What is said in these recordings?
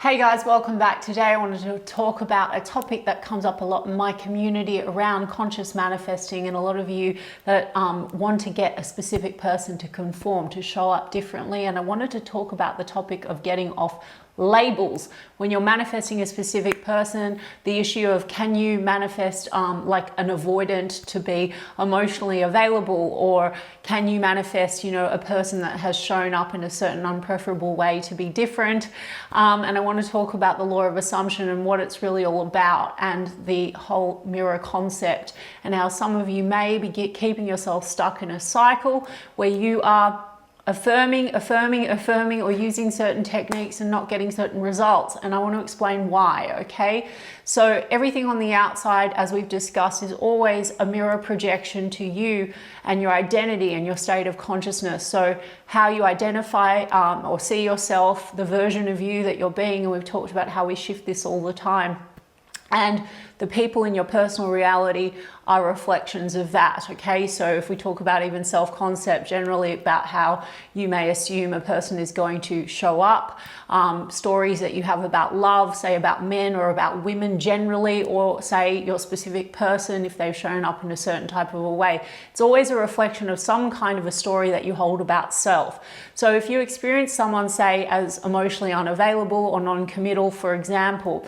Hey guys, welcome back. Today I wanted to talk about a topic that comes up a lot in my community around conscious manifesting, and a lot of you that want to get a specific person to conform, to show up differently. And I wanted to talk about the topic of getting off labels. When you're manifesting a specific person, the issue of can you manifest like an avoidant to be emotionally available, or can you manifest, a person that has shown up in a certain unpreferable way to be different. And I want to talk about the law of assumption and what it's really all about, and the whole mirror concept, and how some of you may be keeping yourself stuck in a cycle where you are affirming, or using certain techniques and not getting certain results. And I want to explain why, okay? So everything on the outside, as we've discussed, is always a mirror projection to you and your identity and your state of consciousness. So how you identify or see yourself, the version of you that you're being, and we've talked about how we shift this all the time. And the people in your personal reality are reflections of that, okay? So if we talk about even self-concept, generally about how you may assume a person is going to show up, stories that you have about love, say about men or about women generally, or say your specific person, if they've shown up in a certain type of a way. It's always a reflection of some kind of a story that you hold about self. So if you experience someone, say, as emotionally unavailable or non-committal, for example,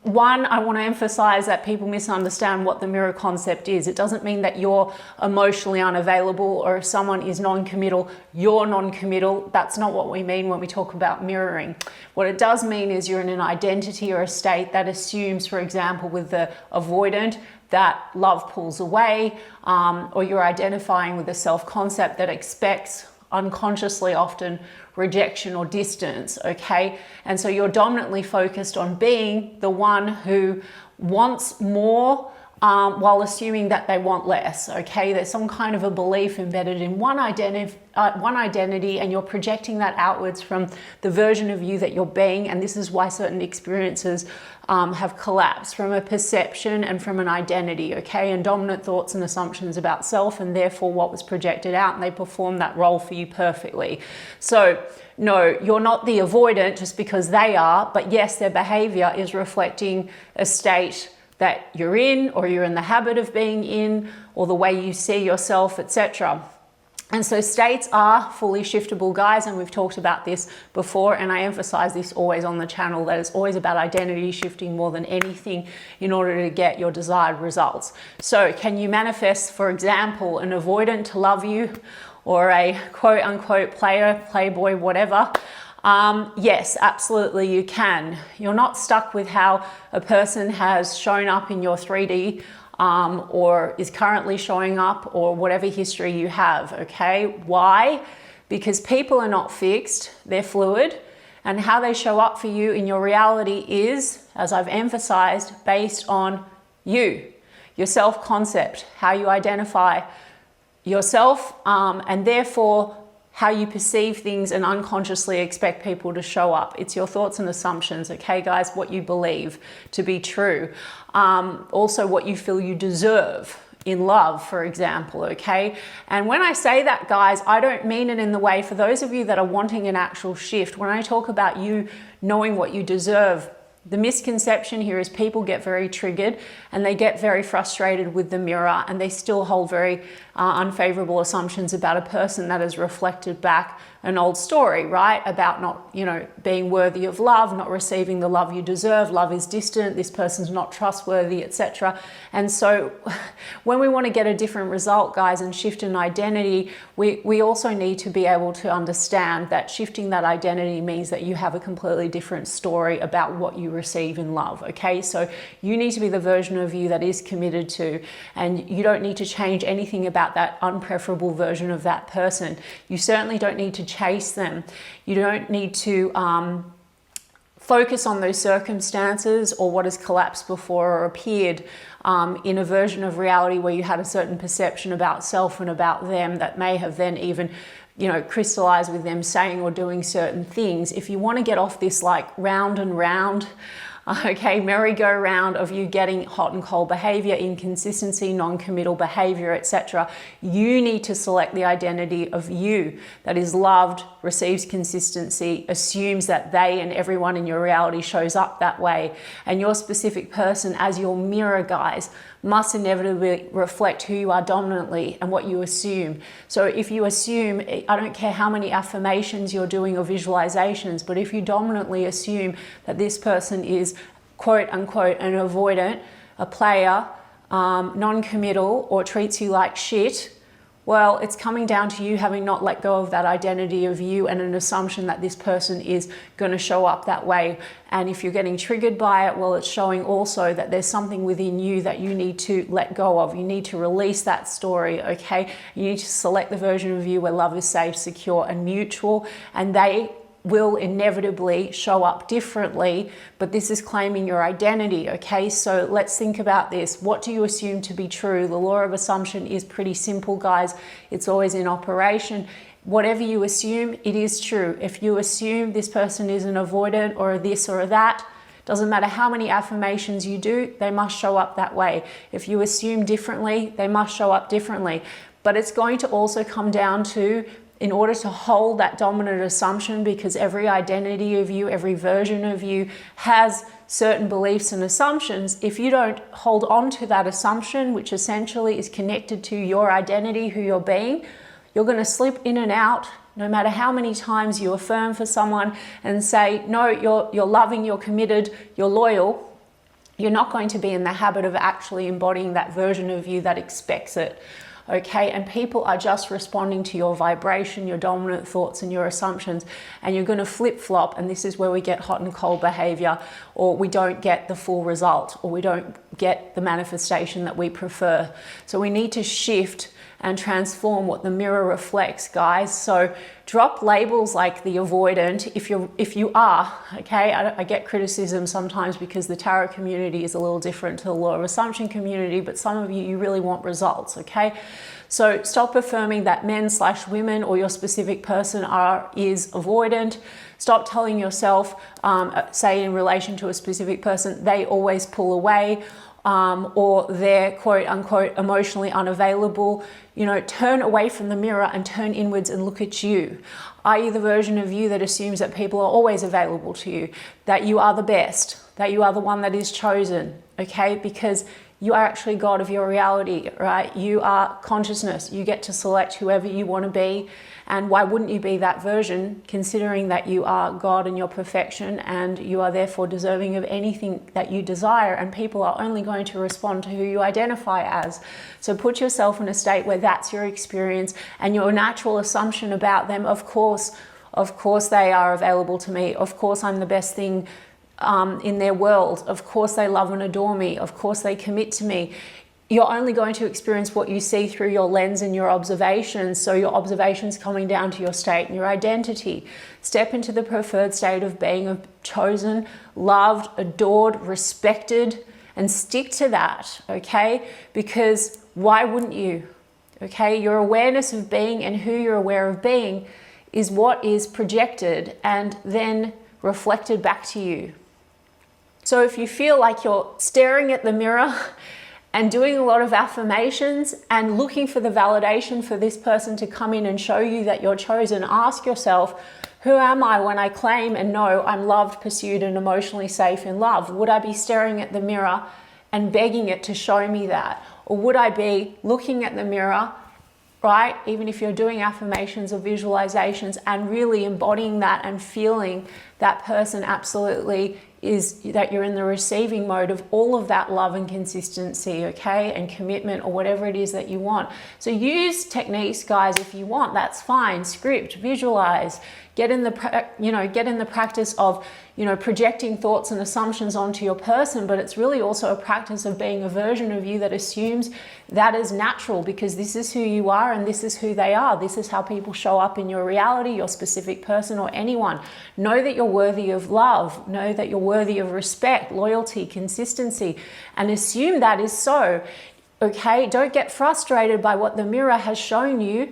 one, I want to emphasize that people misunderstand what the mirror concept is. It doesn't mean that you're emotionally unavailable, or if someone is non-committal, you're non-committal. That's not what we mean when we talk about mirroring. What it does mean is you're in an identity or a state that assumes, for example, with the avoidant, that love pulls away, or you're identifying with a self-concept that expects, unconsciously often, rejection or distance, okay? And so you're dominantly focused on being the one who wants more while assuming that they want less, okay? There's some kind of a belief embedded in one identity, and you're projecting that outwards from the version of you that you're being. And this is why certain experiences have collapsed from a perception and from an identity, okay? And dominant thoughts and assumptions about self, and therefore what was projected out, and they perform that role for you perfectly. So no, you're not the avoidant just because they are, but yes, their behavior is reflecting a state that you're in, or you're in the habit of being in, or the way you see yourself, etc. And so states are fully shiftable, guys, and we've talked about this before, and I emphasize this always on the channel, that it's always about identity shifting more than anything in order to get your desired results. So can you manifest, for example, an avoidant to love you, or a quote-unquote player, playboy, whatever? Yes, absolutely you can. You're not stuck with how a person has shown up in your 3D or is currently showing up, or whatever history you have, okay? Why? Because people are not fixed, they're fluid, and how they show up for you in your reality is, as I've emphasized, based on you, your self-concept, how you identify yourself, and therefore how you perceive things and unconsciously expect people to show up. It's your thoughts and assumptions, okay, guys? What you believe to be true. Also what you feel you deserve in love, for example, okay? And when I say that, guys, I don't mean it in the way, for those of you that are wanting an actual shift, when I talk about you knowing what you deserve, the misconception here is people get very triggered and they get very frustrated with the mirror, and they still hold very unfavorable assumptions about a person that has reflected back an old story, right? About not, being worthy of love, not receiving the love you deserve, love is distant, this person's not trustworthy, etc. And so when we want to get a different result, guys, and shift an identity, we also need to be able to understand that shifting that identity means that you have a completely different story about what you receive in love, okay? So you need to be the version of you that is committed to, and you don't need to change anything about that unpreferable version of that person. You certainly don't need to chase them. You don't need to focus on those circumstances or what has collapsed before or appeared in a version of reality where you had a certain perception about self and about them that may have then even crystallized with them saying or doing certain things. If you want to get off this like round and round okay, merry-go-round of you getting hot and cold behavior, inconsistency, non-committal behavior, etc. You need to select the identity of you that is loved, receives consistency, assumes that they and everyone in your reality shows up that way. And your specific person as your mirror, guys, must inevitably reflect who you are dominantly and what you assume. So if you assume, I don't care how many affirmations you're doing or visualizations, but if you dominantly assume that this person is quote unquote an avoidant, a player, non-committal, or treats you like shit, well, it's coming down to you having not let go of that identity of you and an assumption that this person is going to show up that way. And if you're getting triggered by it, well, it's showing also that there's something within you that you need to let go of. You need to release that story, okay? You need to select the version of you where love is safe, secure, and mutual, and they will inevitably show up differently, but this is claiming your identity, okay? So let's think about this. What do you assume to be true? The law of assumption is pretty simple, guys. It's always in operation. Whatever you assume, it is true. If you assume this person is an avoidant or a this or a that, doesn't matter how many affirmations you do, they must show up that way. If you assume differently, they must show up differently. But it's going to also come down to, in order to hold that dominant assumption, because every identity of you, every version of you has certain beliefs and assumptions, if you don't hold on to that assumption, which essentially is connected to your identity, who you're being, you're going to slip in and out. No matter how many times you affirm for someone and say, no, you're loving, you're committed, you're loyal, you're not going to be in the habit of actually embodying that version of you that expects it. Okay, and people are just responding to your vibration, your dominant thoughts and your assumptions, and you're going to flip-flop, and this is where we get hot and cold behavior, or we don't get the full result, or we don't get the manifestation that we prefer. So we need to shift and transform what the mirror reflects, guys. So drop labels like the avoidant if you are, okay? I get criticism sometimes because the tarot community is a little different to the law of assumption community, but some of you really want results, okay? So stop affirming that men/women or your specific person is avoidant. Stop telling yourself, say in relation to a specific person, they always pull away, or they're quote unquote emotionally unavailable. You know, turn away from the mirror and turn inwards and look at you. Are you the version of you that assumes that people are always available to you, that you are the best, that you are the one that is chosen, okay? Because you are actually God of your reality, right? You are consciousness. You get to select whoever you want to be. And why wouldn't you be that version, considering that you are God and your perfection, and you are therefore deserving of anything that you desire, and people are only going to respond to who you identify as. So put yourself in a state where that's your experience and your natural assumption about them. Of course they are available to me. Of course I'm the best thing in their world. Of course they love and adore me. Of course they commit to me. You're only going to experience what you see through your lens and your observations. So your observations coming down to your state and your identity. Step into the preferred state of being chosen, loved, adored, respected, and stick to that, okay? Because why wouldn't you? Okay, your awareness of being and who you're aware of being is what is projected and then reflected back to you. So if you feel like you're staring at the mirror and doing a lot of affirmations and looking for the validation for this person to come in and show you that you're chosen, ask yourself, who am I when I claim and know I'm loved, pursued, and emotionally safe in love? Would I be staring at the mirror and begging it to show me that? Or would I be looking at the mirror, right? Even if you're doing affirmations or visualizations and really embodying that and feeling that person absolutely is that you're in the receiving mode of all of that love and consistency, okay, and commitment or whatever it is that you want. So use techniques, guys, if you want. That's fine. Script, visualize, get in the practice of projecting thoughts and assumptions onto your person. But it's really also a practice of being a version of you that assumes that is natural, because this is who you are and this is who they are. This is how people show up in your reality, your specific person or anyone. Know that you're worthy of love. Know that you're worthy of respect, loyalty, consistency, and assume that is so. Okay, don't get frustrated by what the mirror has shown you.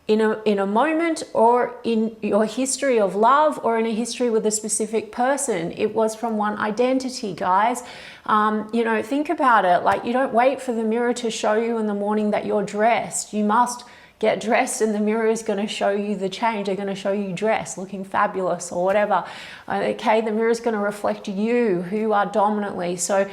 in a moment, or in your history of love, or in a history with a specific person. It was from one identity, guys. You know, think about it. Like, you don't wait for the mirror to show you in the morning that you're dressed. You must get dressed, and the mirror is going to show you the change. They're going to show you dressed, looking fabulous or whatever. Okay, the mirror is going to reflect you, who you are dominantly. So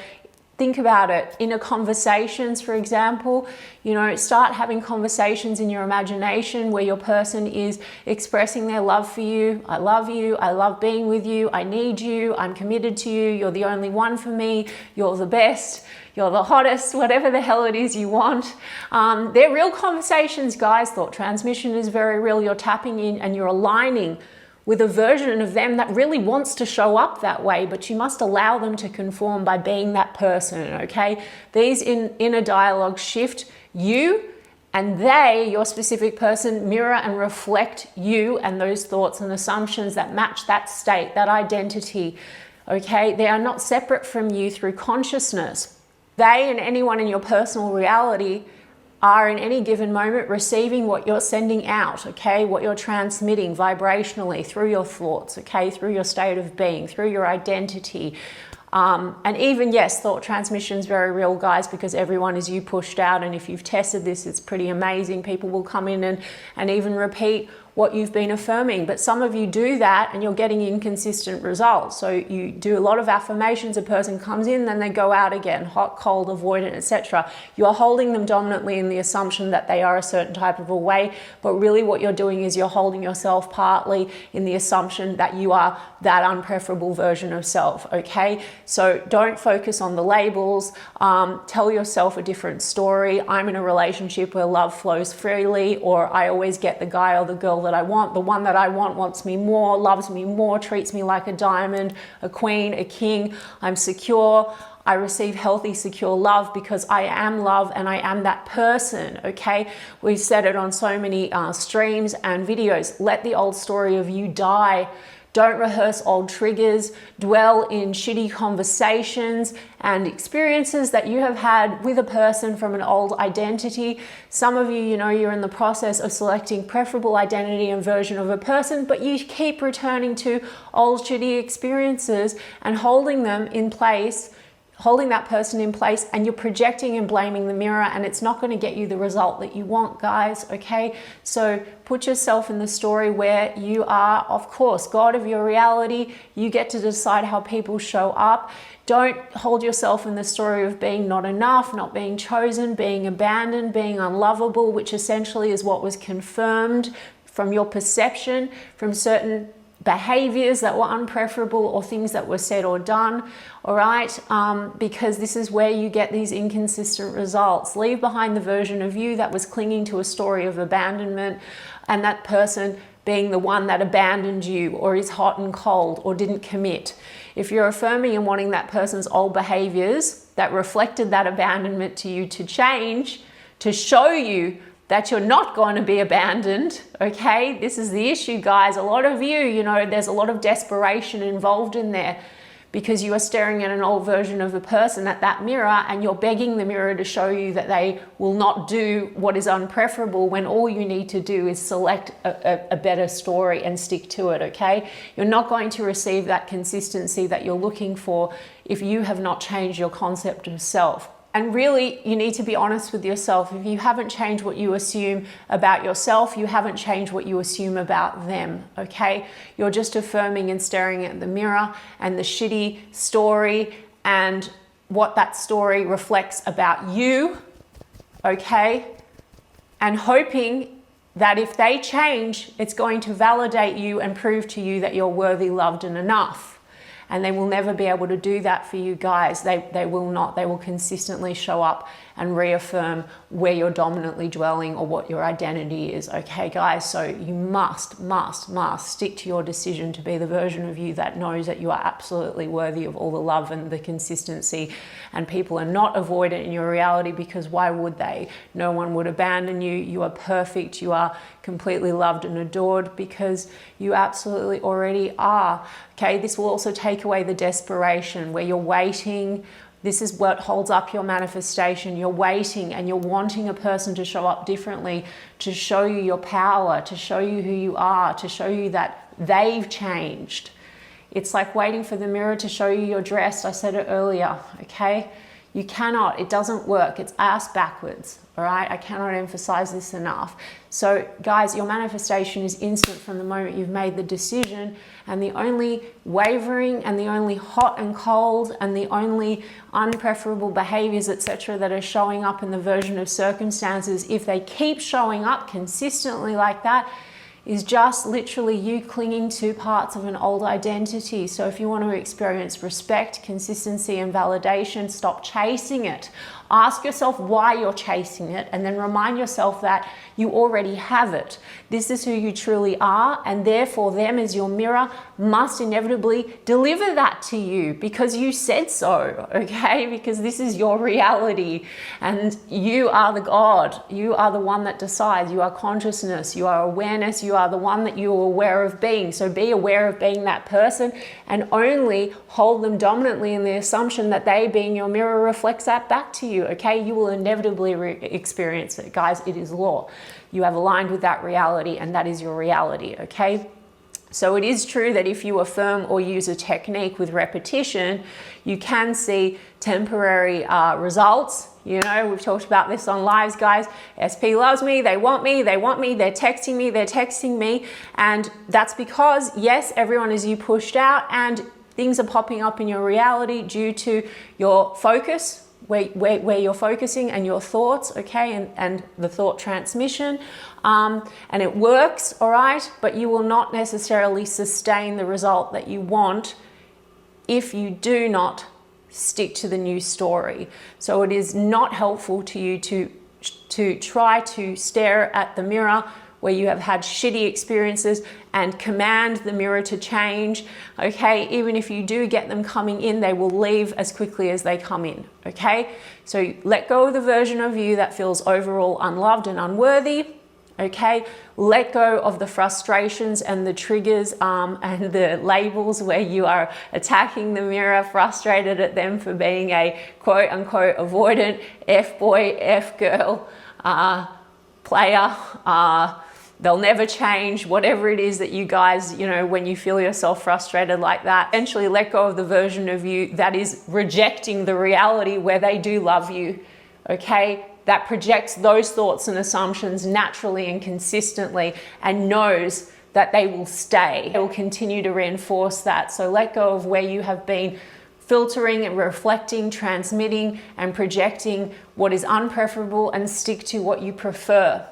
think about it. In a conversations, for example, you know, start having conversations in your imagination where your person is expressing their love for you. I love being with you, I need you, I'm committed to you, you're the only one for me, you're the best, you're the hottest, whatever the hell it is you want. They're real conversations, guys. Thought transmission is very real. You're tapping in and you're aligning with a version of them that really wants to show up that way, but you must allow them to conform by being that person, okay? These inner dialogues shift you, and they, your specific person, mirror and reflect you and those thoughts and assumptions that match that state, that identity, okay? They are not separate from you through consciousness. They and anyone in your personal reality are in any given moment receiving what you're sending out, okay? What you're transmitting vibrationally through your thoughts, okay? Through your state of being, through your identity. And even, yes, thought transmission is very real, guys, because everyone is you pushed out. And if you've tested this, it's pretty amazing. People will come in and even repeat what you've been affirming. But some of you do that and you're getting inconsistent results. So you do a lot of affirmations, a person comes in, then they go out again, hot, cold, avoidant, etc. You are holding them dominantly in the assumption that they are a certain type of a way, but really what you're doing is you're holding yourself partly in the assumption that you are that unpreferable version of self, okay? So don't focus on the labels. Tell yourself a different story. I'm in a relationship where love flows freely, or I always get the guy or the girl that I want. The one that I want wants me more, loves me more, treats me like a diamond, a queen, a king. I'm secure. I receive healthy, secure love because I am love and I am that person, okay? We've said it on so many streams and videos. Let the old story of you die. Don't rehearse old triggers. Dwell in shitty conversations and experiences that you have had with a person from an old identity. Some of you, you know, you're in the process of selecting preferable identity and version of a person, but you keep returning to old shitty experiences and holding them in place, holding that person in place, and you're projecting and blaming the mirror, and it's not going to get you the result that you want, guys, okay? So put yourself in the story where you are, of course, God of your reality. You get to decide how people show up. Don't hold yourself in the story of being not enough, not being chosen, being abandoned, being unlovable, which essentially is what was confirmed from your perception, from certain behaviors that were unpreferable or things that were said or done, all right? Because this is where you get these inconsistent results. Leave behind the version of you that was clinging to a story of abandonment, and that person being the one that abandoned you or is hot and cold or didn't commit. If you're affirming and wanting that person's old behaviors that reflected that abandonment to you to change, to show you that you're not going to be abandoned, okay? This is the issue, guys. A lot of you, you know, there's a lot of desperation involved in there because you are staring at an old version of a person at that mirror, and you're begging the mirror to show you that they will not do what is unpreferable, when all you need to do is select a better story and stick to it, okay? You're not going to receive that consistency that you're looking for if you have not changed your concept of self. And really, you need to be honest with yourself. If you haven't changed what you assume about yourself, you haven't changed what you assume about them, okay? You're just affirming and staring at the mirror and the shitty story and what that story reflects about you, okay? And hoping that if they change, it's going to validate you and prove to you that you're worthy, loved, and enough. And they will never be able to do that for you, guys. They will not. They will consistently show up and reaffirm where you're dominantly dwelling or what your identity is, okay, guys? So you must stick to your decision to be the version of you that knows that you are absolutely worthy of all the love and the consistency. And people are not avoidant in your reality, because why would they? No one would abandon you. You are perfect. You are completely loved and adored, because you absolutely already are, okay? This will also take away the desperation where you're waiting This is what holds up your manifestation. You're waiting and you're wanting a person to show up differently, to show you your power, to show you who you are, to show you that they've changed. It's like waiting for the mirror to show you you're dressed. I said it earlier, okay? You cannot, it doesn't work. It's ass backwards, all right? I cannot emphasize this enough. So guys, your manifestation is instant from the moment you've made the decision, and the only wavering and the only hot and cold and the only unpreferable behaviors, etc., that are showing up in the version of circumstances, if they keep showing up consistently like that, is just literally you clinging to parts of an old identity. So if you want to experience respect, consistency, and validation, stop chasing it. Ask yourself why you're chasing it, and then remind yourself that you already have it. This is who you truly are, and therefore them as your mirror must inevitably deliver that to you because you said so, okay? Because this is your reality, and you are the God. You are the one that decides. You are consciousness. You are awareness. You are the one that you are aware of being. So be aware of being that person, and only hold them dominantly in the assumption that they, being your mirror, reflects that back to you. Okay, you will inevitably experience it, guys. It is law. You have aligned with that reality, and that is your reality. Okay, so it is true that if you affirm or use a technique with repetition, you can see temporary results. You know, we've talked about this on lives, guys. SP loves me, they want me, they're texting me. And that's because, yes, everyone is you pushed out, and things are popping up in your reality due to your focus, where you're focusing, and your thoughts, okay, and the thought transmission. And it works, all right, but you will not necessarily sustain the result that you want if you do not stick to the new story. So it is not helpful to you to try to stare at the mirror where you have had shitty experiences and command the mirror to change, okay? Even if you do get them coming in, they will leave as quickly as they come in, okay? So let go of the version of you that feels overall unloved and unworthy, okay? Let go of the frustrations and the triggers and the labels where you are attacking the mirror, frustrated at them for being a quote unquote avoidant, F-boy, F-girl, player, they'll never change, whatever it is that you guys, you know, when you feel yourself frustrated like that, eventually let go of the version of you that is rejecting the reality where they do love you, okay? That projects those thoughts and assumptions naturally and consistently and knows that they will stay. They will continue to reinforce that. So let go of where you have been filtering and reflecting, transmitting and projecting what is unpreferable, and stick to what you prefer,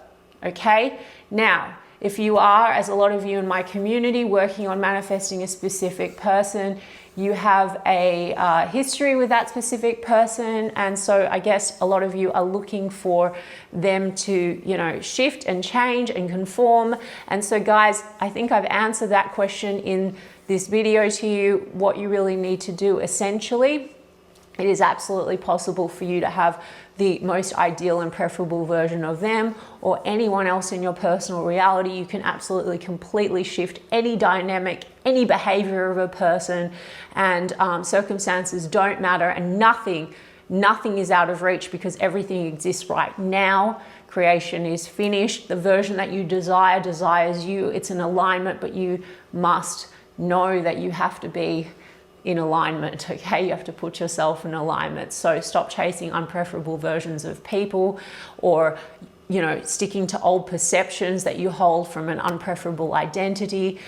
okay? Now, if you are, as a lot of you in my community, working on manifesting a specific person, you have a history with that specific person, and so I guess a lot of you are looking for them to, you know, shift and change and conform. And so guys, I think I've answered that question in this video to you, what you really need to do. Essentially, it is absolutely possible for you to have the most ideal and preferable version of them or anyone else in your personal reality. You can absolutely completely shift any dynamic, any behavior of a person, and circumstances don't matter, and nothing is out of reach because everything exists right now. Creation is finished. The version that you desire desires you. It's an alignment, but you must know that you have to be in alignment, okay? You have to put yourself in alignment. So stop chasing unpreferable versions of people, or, you know, sticking to old perceptions that you hold from an unpreferable identity.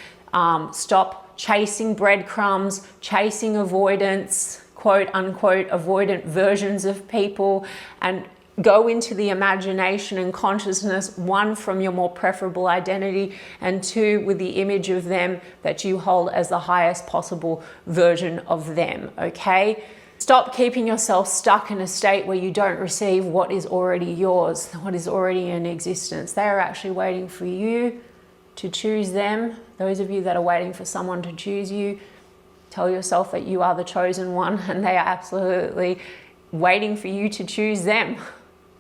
Stop chasing breadcrumbs, chasing avoidance, quote unquote, avoidant versions of people, and go into the imagination and consciousness, one, from your more preferable identity, and two, with the image of them that you hold as the highest possible version of them, okay? Stop keeping yourself stuck in a state where you don't receive what is already yours, what is already in existence. They are actually waiting for you to choose them. Those of you that are waiting for someone to choose you, tell yourself that you are the chosen one, and they are absolutely waiting for you to choose them.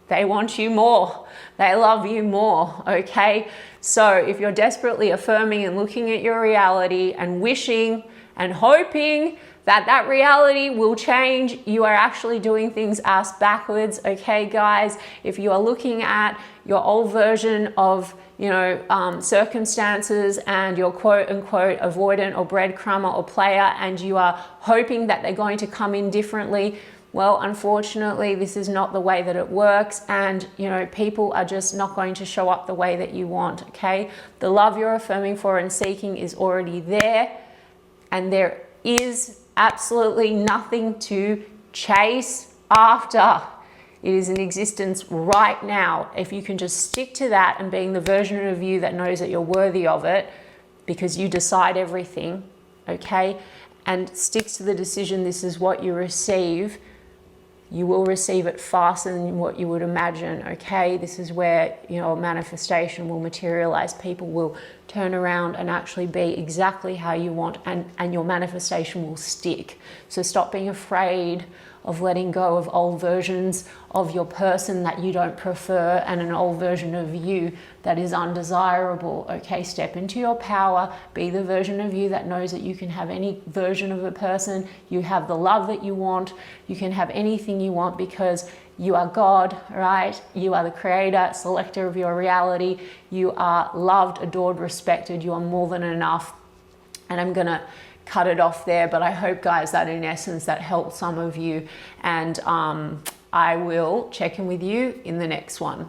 They want you more. They love you more, okay? So if you're desperately affirming and looking at your reality and wishing and hoping that reality will change. You are actually doing things ass backwards, okay, guys? If you are looking at your old version of, you know, circumstances and your quote unquote avoidant or breadcrumber or player, and you are hoping that they're going to come in differently, well, unfortunately, this is not the way that it works, and you know, people are just not going to show up the way that you want, okay? The love you're affirming for and seeking is already there, and there is absolutely nothing to chase after. It is in existence right now. If you can just stick to that and being the version of you that knows that you're worthy of it, because you decide everything, okay? And sticks to the decision, this is what you receive, you will receive it faster than what you would imagine, okay? This is where, you know, manifestation will materialize. People will turn around and actually be exactly how you want, and your manifestation will stick. So stop being afraid of letting go of old versions of your person that you don't prefer and an old version of you that is undesirable, okay? Step into your power, be the version of you that knows that you can have any version of a person, you have the love that you want, you can have anything you want, because you are God, right? You are the creator, selector of your reality. You are loved, adored, respected. You are more than enough. And I'm gonna cut it off there, but I hope, guys, that in essence that helped some of you, and I will check in with you in the next one.